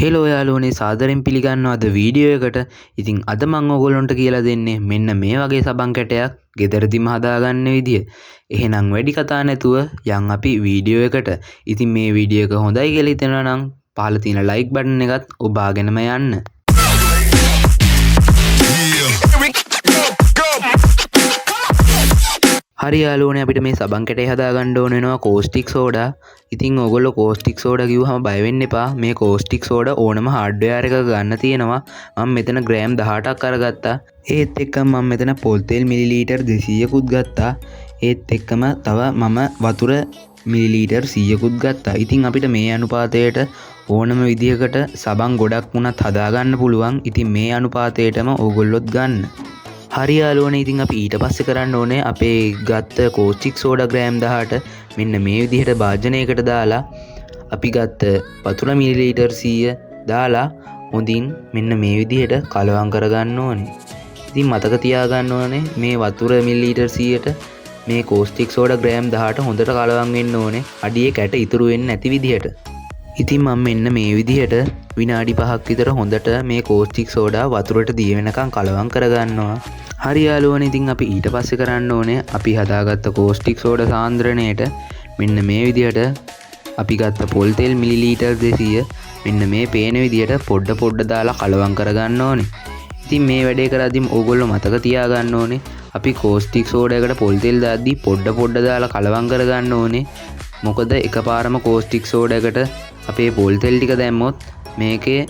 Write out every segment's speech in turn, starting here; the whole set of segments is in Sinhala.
හෙලෝ යාළුවනේ සාදරයෙන් පිළිගන්නවා අද වීඩියෝ එකට. ඉතින් අද මම ඔයගොල්ලන්ට කියලා දෙන්නේ මෙන්න මේ වගේ සබන් කැටයක් ගෙදරදිම හදාගන්න විදිය. එහෙනම් වැඩි කතා නැතුව යන් අපි වීඩියෝ එකට. ඉතින් මේ වීඩියෝ එක හොඳයි කියලා හිතෙනවා නම් පහළ තියෙන ලයික් බටන් එකත් ඔබාගෙනම යන්න. හරි යාළුවනේ අපිට මේ සබන් කැටේ හදාගන්න ඕන වෙනවා කෝස්ටික් සෝඩා. ඉතින් ඔයගොල්ලෝ කෝස්ටික් සෝඩා කිව්වම බය වෙන්න එපා. මේ කෝස්ටික් සෝඩා ඕනම හાર્ඩ්වෙයාර් එකක ගන්න තියෙනවා. මම මෙතන ග්‍රෑම් 18ක් අරගත්තා. ඒත් එක්කම මම මෙතන පොල් තෙල් මිලිලීටර් 200කුත් ගත්තා. ඒත් එක්කම තව මම වතුර මිලිලීටර් 100කුත් ගත්තා. ඉතින් අපිට මේ අනුපාතයට ඕනම විදිහකට සබන් ගොඩක් වුණත් හදාගන්න පුළුවන්. ඉතින් මේ අනුපාතයටම ඕගොල්ලොත් ගන්න. හරි යාළුවනේ ඉතින් අපි ඊට පස්සේ කරන්න ඕනේ අපේ ගත්ත කෝස්ටික් සෝඩා ග්‍රෑම් 18 මෙන්න මේ විදිහට භාජනයකට දාලා අපි ගත්ත වතුර මිලිලීටර් 100 දාලා හොඳින් මෙන්න මේ විදිහට කලවම් කරගන්න ඕනේ. ඉතින් මතක තියාගන්න ඕනේ මේ වතුර මිලිලීටර් 100ට මේ කෝස්ටික් සෝඩා ග්‍රෑම් 18 හොඳට කලවම් වෙන්න ඕනේ. අඩියේ කැට ඉතුරු වෙන්නේ නැති විදිහට. ඉතින් මම මෙන්න මේ විදිහට විනාඩි 5ක් විතර හොඳට මේ කෝස්ටික් සෝඩා වතුරට දිය වෙනකන් කලවම් කරගන්නවා. හරි යාළුවනේ ඉතින් අපි ඊට පස්සේ කරන්න ඕනේ අපි හදාගත්ත කෝස්ටික් සෝඩා සාන්ද්‍රණයට මෙන්න මේ විදිහට අපි ගත්ත පොල් තෙල් මිලිලීටර් 200 මෙන්න මේ පේන විදිහට පොඩ දාලා කලවම් කරගන්න ඕනේ. ඉතින් මේ වැඩේ කරද්දිම ඕගොල්ලෝ මතක තියාගන්න ඕනේ අපි කෝස්ටික් සෝඩායකට පොල් තෙල් දාද්දි පොඩ දාලා කලවම් කරගන්න ඕනේ. මොකද එකපාරම කෝස්ටික් සෝඩායකට අපේ පොල් තෙල් ටික දැම්මොත් මේකේ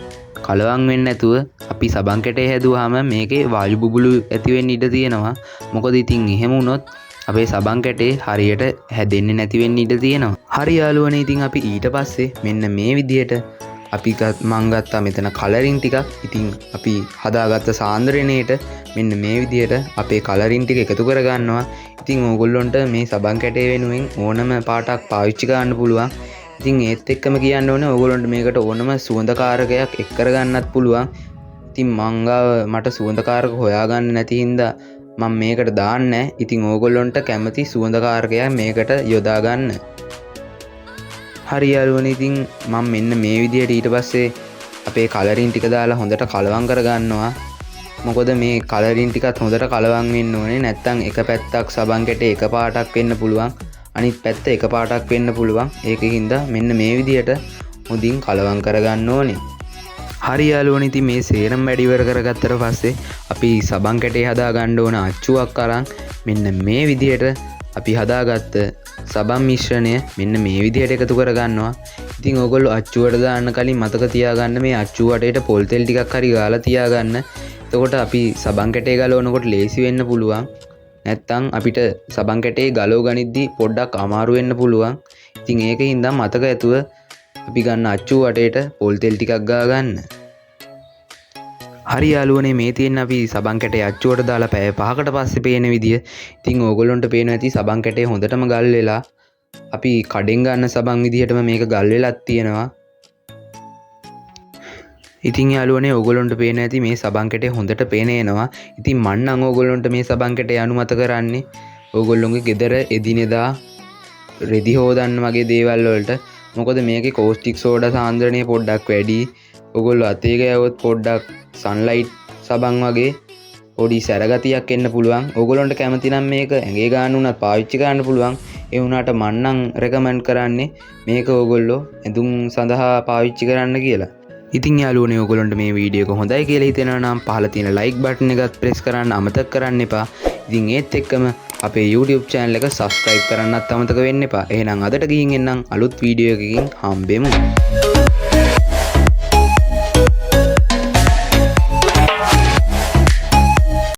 කලවම් වෙන්නේ නැතුව අපි සබන් කැටේ හැදුවාම මේකේ වායු බුබුලු ඇති වෙන්න ඉඩ තියෙනවා. මොකද ඉතින් එහෙම වුණොත් අපේ සබන් කැටේ හරියට හැදෙන්නේ නැති වෙන්න ඉඩ තියෙනවා. හරි යාළුවනේ ඉතින් අපි ඊට පස්සේ මෙන්න මේ විදිහට අපි මං ගත්තා මෙතන කලරින් ටිකක්. ඉතින් අපි හදාගත්ත සාන්ද්‍රණයට මෙන්න මේ විදිහට අපේ කලරින් ටික එකතු කරගන්නවා. ඉතින් ඕගොල්ලොන්ට මේ සබන් කැටේ වෙනුවෙන් ඕනම පාටක් පාවිච්චි කරන්න පුළුවන්. ඉතින් ඒත් එක්කම කියන්න ඕනේ ඕගොල්ලන්ට මේකට ඕනම සුවඳකාරකයක් එක් කරගන්නත් පුළුවන්. ඉතින් මට සුවඳකාරක හොයාගන්න නැති හින්දා මම මේකට දාන්නේ නැහැ. ඉතින් ඕගොල්ලොන්ට කැමති සුවඳකාරකයක් මේකට යොදා ගන්න. හරි යාළුවනේ ඉතින් මම මෙන්න මේ විදිහට ඊට පස්සේ අපේ කලරින් ටික දාලා හොඳට කලවම් කරගන්නවා. මොකද මේ කලරින් ටිකත් හොඳට කලවම් වෙන්න ඕනේ. නැත්තම් එක පැත්තක් සබන් කැටේ එක පාටක් වෙන්න පුළුවන්. අනිත් පැත්ත එක පාටක් වෙන්න පුළුවන්. ඒකින්ද මෙන්න මේ විදිහට හොඳින් කලවම් කරගන්න ඕනේ. හරි යාළුවනේ ඉතින් මේ සේරම වැඩ ඉවර කරගත්තට පස්සේ අපි සබන් කැටේ හදා ගන්න ඕන අච්චුවක් අරන් මෙන්න මේ විදිහට අපි හදාගත්ත සබන් මිශ්‍රණය මෙන්න මේ විදිහට එකතු කරගන්නවා. ඉතින් ඕගොල්ලෝ අච්චුවට දාන්න කලින් මතක තියාගන්න මේ අච්චුව වටේට පොල් තෙල් ටිකක් හරි ගාලා තියාගන්න. එතකොට අපි සබන් කැටේ ගලවනකොට ලේසි වෙන්න පුළුවන්. නැත්තම් අපිට සබන් කැටේ ගලව ගනිද්දි පොඩ්ඩක් අමාරු වෙන්න පුළුවන්. ඉතින් ඒකින්ද මතක ඇතුව අපි ගන්න අච්චුව වටේට පොල් තෙල් ටිකක් ගා ගන්න. හරි යාළුවනේ මේ තියෙන අපි සබන් කැටේ අච්චුවට දාලා පැය 5කට පස්සේ පේන විදිය. ඉතින් ඕගොල්ලොන්ට පේනවා ඇති සබන් කැටේ හොඳටම ගල් වෙලා අපි කඩෙන් ගන්න සබන් විදිහටම මේක ගල් වෙලක් තියෙනවා. ඉතින් යාළුවනේ ඕගොල්ලොන්ට පේන ඇති මේ සබන් කැටේ හොඳට පේන එනවා. ඉතින් මං නම් ඕගොල්ලොන්ට මේ සබන් කැටේ අනුමත කරන්නේ ඕගොල්ලොන්ගේ ගෙදර එදිනෙදා රෙදි හොදන්න වගේ දේවල් වලට. මොකද මේකේ කෝස්ටික් සෝඩා සාන්ද්‍රණය පොඩ්ඩක් වැඩි. ඔයගොල්ලෝ අතේ ගෑවොත් පොඩ්ඩක් සන්ලයිට් සබන් වගේ පොඩි සැරගතියක් එන්න පුළුවන්. ඔයගොල්ලන්ට කැමති නම් මේක ඇඟේ ගන්න උනත් පාවිච්චි කරන්න පුළුවන්. ඒ වුණාට මම නම් රෙකමන්ඩ් කරන්නේ මේක ඔයගොල්ලෝ ඇඳුම් සඳහා පාවිච්චි කරන්න කියලා. ඉතින් යාළුවනේ ඔයගොල්ලන්ට මේ වීඩියෝ එක හොඳයි කියලා හිතෙනවා නම් පහළ තියෙන ලයික් බටන් එකත් ප්‍රෙස් කරන්න අමතක කරන්න එපා. ඉතින් ඒත් එක්කම අපේ YouTube channel එක subscribe කරන්නත් අමතක වෙන්න එපා. එහෙනම් අදට ගිහින් එන්නම් අලුත් වීඩියෝ එකකින් හම්බෙමු.